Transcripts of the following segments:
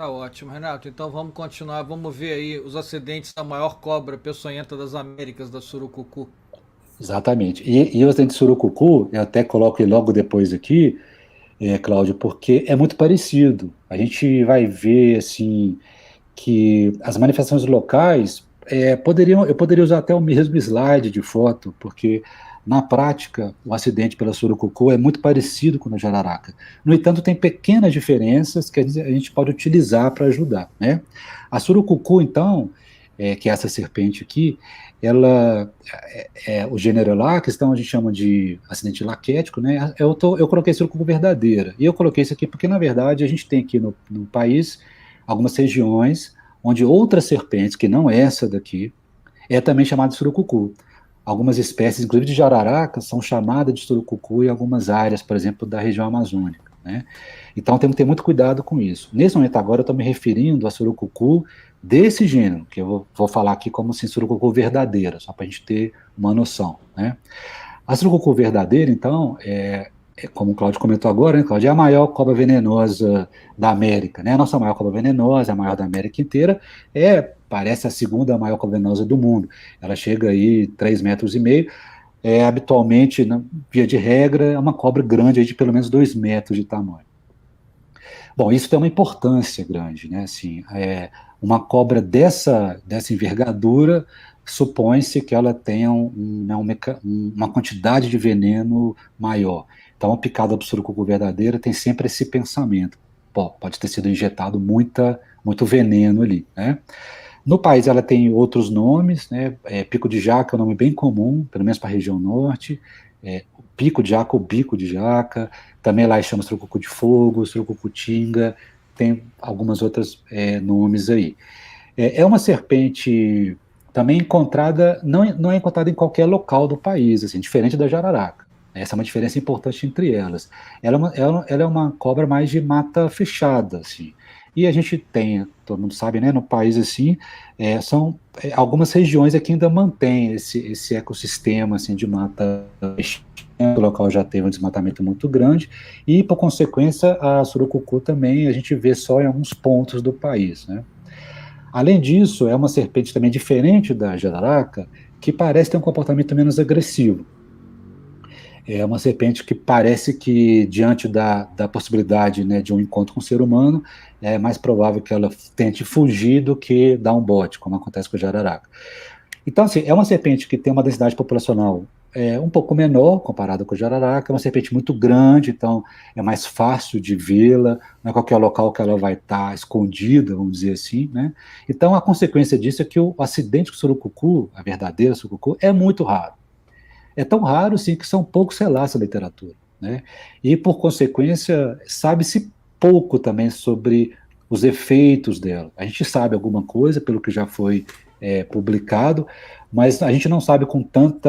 Tá ótimo, Renato. Então vamos continuar. Vamos ver aí os acidentes da maior cobra peçonhenta das Américas, da surucucu. Exatamente. E o acidente de surucucu, eu até coloco ele logo depois aqui, Cláudio, porque é muito parecido. A gente vai ver, assim, que as manifestações locais eu poderia usar até o mesmo slide de foto, porque na prática o acidente pela surucucu é muito parecido com o da jararaca. No entanto, tem pequenas diferenças que a gente pode utilizar para ajudar, né? A surucucu, então, que é essa serpente aqui, ela o gênero lá, que então a gente chama de acidente laquético, né? Eu coloquei surucucu verdadeira. E eu coloquei isso aqui porque, na verdade, a gente tem aqui no país algumas regiões onde outras serpentes, que não essa daqui, é também chamada de surucucu. Algumas espécies, inclusive de jararaca, são chamadas de surucucu em algumas áreas, por exemplo, da região amazônica, né? Então temos que ter muito cuidado com isso. Nesse momento agora eu estou me referindo a surucucu desse gênero, que eu vou falar aqui como se surucucu verdadeira, só para a gente ter uma noção, né? A surucucu verdadeira, então, como o Cláudio comentou agora, né, Cláudio, é a maior cobra venenosa da América, né? A nossa maior cobra venenosa, a maior da América inteira, parece a segunda maior cobra venenosa do mundo. Ela chega aí 3,5 metros, habitualmente, via de regra, é uma cobra grande aí de pelo menos 2 metros de tamanho. Bom, isso tem uma importância grande, né? Assim, uma cobra dessa envergadura, supõe-se que ela tenha né, uma quantidade de veneno maior. Então, a picada do surucucu verdadeira tem sempre esse pensamento. Pode ter sido injetado muito veneno ali, né? No país ela tem outros nomes, né? Pico de jaca é um nome bem comum, pelo menos para a região norte. Pico de jaca ou bico de jaca. Também lá chama surucucu de fogo, surucucutinga, tem algumas outras nomes aí. É uma serpente também encontrada, não é encontrada em qualquer local do país, assim, diferente da jararaca. Essa é uma diferença importante entre elas. Ela é uma cobra mais de mata fechada, assim. E a gente tem, todo mundo sabe, né, no país assim, são algumas regiões aqui ainda mantém esse ecossistema assim de mata fechada. O local já teve um desmatamento muito grande e, por consequência, a surucucu também a gente vê só em alguns pontos do país, né? Além disso, é uma serpente também diferente da jararaca, que parece ter um comportamento menos agressivo. É uma serpente que parece que, diante da possibilidade, né, de um encontro com o ser humano, é mais provável que ela tente fugir do que dar um bote, como acontece com a jararaca. Então, assim, é uma serpente que tem uma densidade populacional um pouco menor comparada com a jararaca, é uma serpente muito grande, então é mais fácil de vê-la, não é qualquer local que ela vai estar escondida, vamos dizer assim, né? Então, a consequência disso é que o acidente com o surucucu, a verdadeira surucucu, é muito raro. É tão raro, sim, que são poucos relatos da literatura, né? E, por consequência, sabe-se pouco também sobre os efeitos dela. A gente sabe alguma coisa, pelo que já foi publicado, mas a gente não sabe com tanto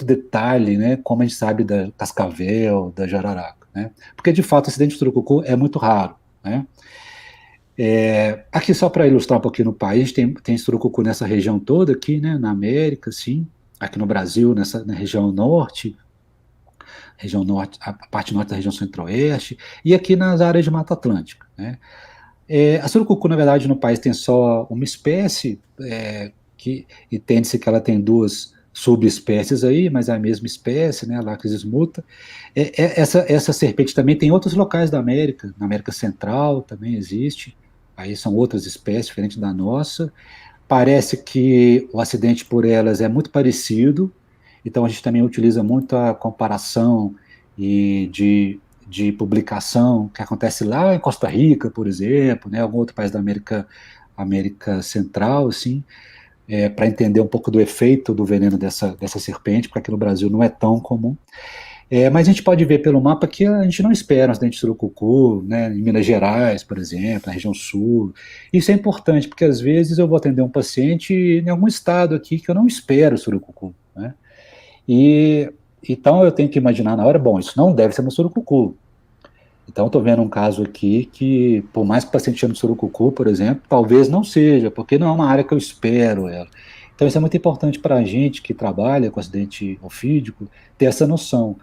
detalhe, né, como a gente sabe da cascavel, da jararaca, né? Porque, de fato, o acidente de surucucu é muito raro, né? Aqui, só para ilustrar um pouquinho no país, tem surucucu nessa região toda aqui, né, na América, sim, aqui no Brasil, na região norte, a parte norte da região centro-oeste, e aqui nas áreas de Mata Atlântica, né? A surucucu, na verdade, no país tem só uma espécie, e entende-se que ela tem duas subespécies aí, mas é a mesma espécie, né, a Lacris muta. Essa serpente também tem em outros locais da América, na América Central também existe, aí são outras espécies diferentes da nossa. Parece que o acidente por elas é muito parecido, então a gente também utiliza muito a comparação e de publicação que acontece lá em Costa Rica, por exemplo, né, algum outro país da América Central, assim, para entender um pouco do efeito do veneno dessa serpente, porque aqui no Brasil não é tão comum. Mas a gente pode ver pelo mapa que a gente não espera um acidente de surucucu, né, em Minas Gerais, por exemplo, na região sul. Isso é importante, porque às vezes eu vou atender um paciente em algum estado aqui que eu não espero surucucu, né? E então eu tenho que imaginar na hora, bom, isso não deve ser no surucucu. Então, estou vendo um caso aqui que, por mais que o paciente chame de surucucu, por exemplo, talvez não seja, porque não é uma área que eu espero ela. Então, isso é muito importante para a gente que trabalha com acidente ofídico, ter essa noção.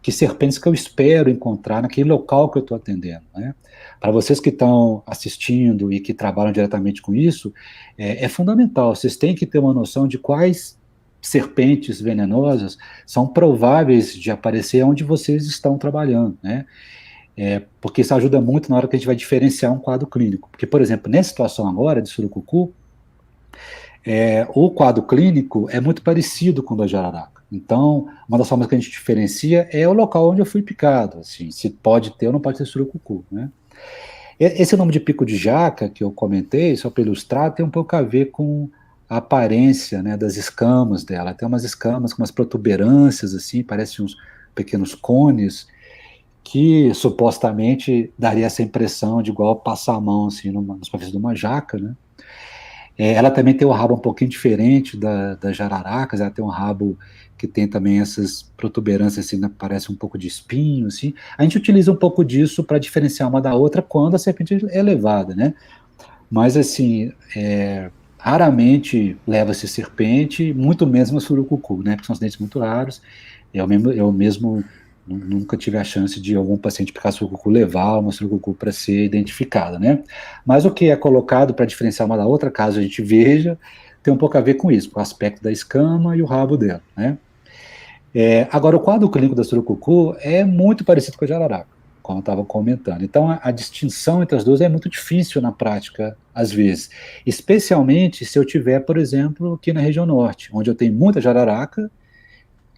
que serpentes que eu espero encontrar naquele local que eu estou atendendo, né? Para vocês que estão assistindo e que trabalham diretamente com isso, é fundamental, vocês têm que ter uma noção de quais serpentes venenosas são prováveis de aparecer onde vocês estão trabalhando, né? Porque isso ajuda muito na hora que a gente vai diferenciar um quadro clínico. Porque, por exemplo, nessa situação agora de surucucu, o quadro clínico é muito parecido com o da jararaca. Então, uma das formas que a gente diferencia é o local onde eu fui picado, assim, se pode ter ou não pode ter surucucu, né? Esse nome de pico de jaca que eu comentei, só para ilustrar, tem um pouco a ver com a aparência, né, das escamas dela. Tem umas escamas com umas protuberâncias, assim, parecem uns pequenos cones, que supostamente daria essa impressão de igual passar a mão, assim, numa superfície de uma jaca, né? Ela também tem um rabo um pouquinho diferente das jararacas, ela tem um rabo que tem também essas protuberâncias, assim, parece um pouco de espinho, assim. A gente utiliza um pouco disso para diferenciar uma da outra quando a serpente é levada, né? Mas, assim, raramente leva-se serpente, muito menos uma surucucu, né? Porque são acidentes muito raros. Eu mesmo nunca tive a chance de algum paciente picar surucucu levar uma surucucu para ser identificada, né? Mas o que é colocado para diferenciar uma da outra, caso a gente veja, tem um pouco a ver com isso, com o aspecto da escama e o rabo dela, né? Agora, o quadro clínico da surucucu é muito parecido com a jararaca, como eu estava comentando. Então, a distinção entre as duas é muito difícil na prática, às vezes. Especialmente se eu tiver, por exemplo, aqui na região norte, onde eu tenho muita jararaca,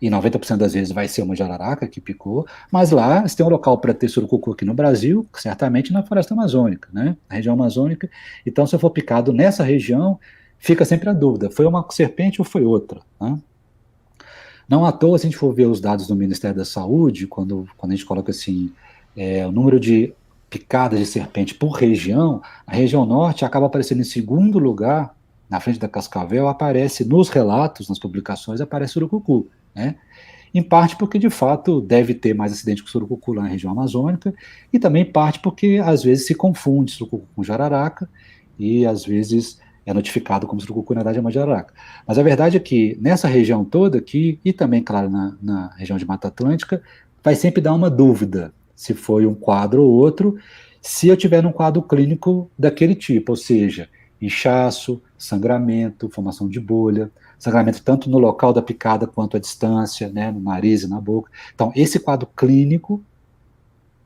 e 90% das vezes vai ser uma jararaca que picou, mas lá você tem um local para ter surucucu aqui no Brasil, certamente na floresta amazônica, né? Na região amazônica. Então, se eu for picado nessa região, fica sempre a dúvida, foi uma serpente ou foi outra, né? Não à toa, se a gente for ver os dados do Ministério da Saúde, quando a gente coloca assim, o número de picadas de serpente por região, a região norte acaba aparecendo em segundo lugar, na frente da Cascavel, aparece nos relatos, nas publicações, aparece surucucu, né? Em parte porque, de fato, deve ter mais acidente com surucucu lá na região amazônica, e também em parte porque, às vezes, se confunde surucucu com jararaca, e, às vezes, é notificado como surucucu, na verdade, é uma jararaca. Mas a verdade é que, nessa região toda aqui, e também, claro, na região de Mata Atlântica, vai sempre dar uma dúvida se foi um quadro ou outro, se eu tiver um quadro clínico daquele tipo, ou seja, inchaço, sangramento, formação de bolha, sangramento tanto no local da picada quanto à distância, né, no nariz e na boca. Então, esse quadro clínico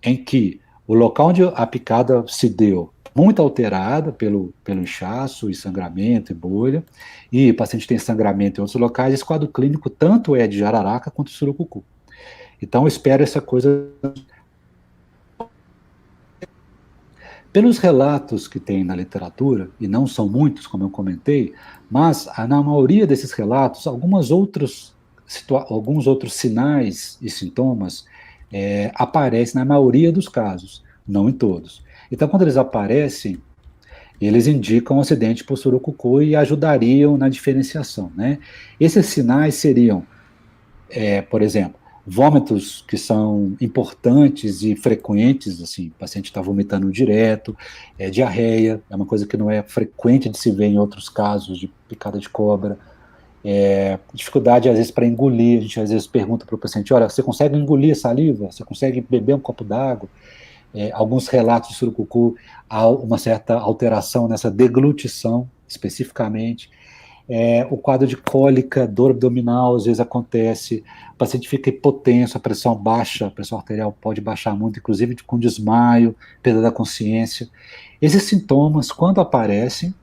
em que o local onde a picada se deu muito alterada pelo inchaço e sangramento e bolha, e o paciente tem sangramento em outros locais, esse quadro clínico tanto é de jararaca quanto de surucucu. Então, eu espero essa coisa. Pelos relatos que tem na literatura, e não são muitos, como eu comentei, mas na maioria desses relatos, alguns outros sinais e sintomas aparecem na maioria dos casos, não em todos. Então, quando eles aparecem, eles indicam um acidente por surucucu e ajudariam na diferenciação, né? Esses sinais seriam, por exemplo, vômitos que são importantes e frequentes, assim, o paciente está vomitando direto, diarreia, é uma coisa que não é frequente de se ver em outros casos de picada de cobra, dificuldade, às vezes, para engolir, a gente às vezes pergunta para o paciente, olha, você consegue engolir saliva? Você consegue beber um copo d'água? Alguns relatos de surucucu, há uma certa alteração nessa deglutição, especificamente. O quadro de cólica, dor abdominal, às vezes acontece, o paciente fica hipotenso, a pressão baixa, a pressão arterial pode baixar muito, inclusive com desmaio, perda da consciência. Esses sintomas, quando aparecem,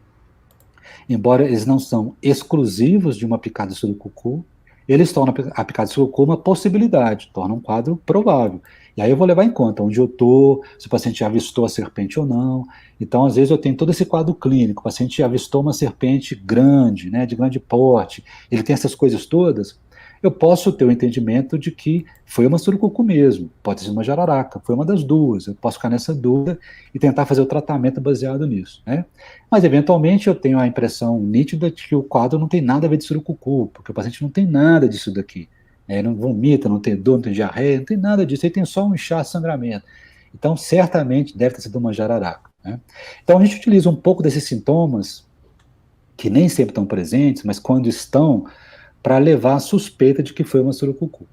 embora eles não são exclusivos de uma picada de surucucu, eles tornam a picada de surucucu uma possibilidade, torna um quadro provável. E aí eu vou levar em conta onde eu estou, se o paciente já avistou a serpente ou não. Então, às vezes, eu tenho todo esse quadro clínico, o paciente já avistou uma serpente grande, né, de grande porte, ele tem essas coisas todas, eu posso ter o entendimento de que foi uma surucucu mesmo, pode ser uma jararaca, foi uma das duas, eu posso ficar nessa dúvida e tentar fazer o tratamento baseado nisso, né? Mas, eventualmente, eu tenho a impressão nítida de que o quadro não tem nada a ver de surucucu, porque o paciente não tem nada disso daqui. Não vomita, não tem dor, não tem diarreia, não tem nada disso, ele tem só um inchaço, sangramento. Então, certamente, deve ter sido uma jararaca, né? Então, a gente utiliza um pouco desses sintomas, que nem sempre estão presentes, mas quando estão, para levar a suspeita de que foi uma surucucu.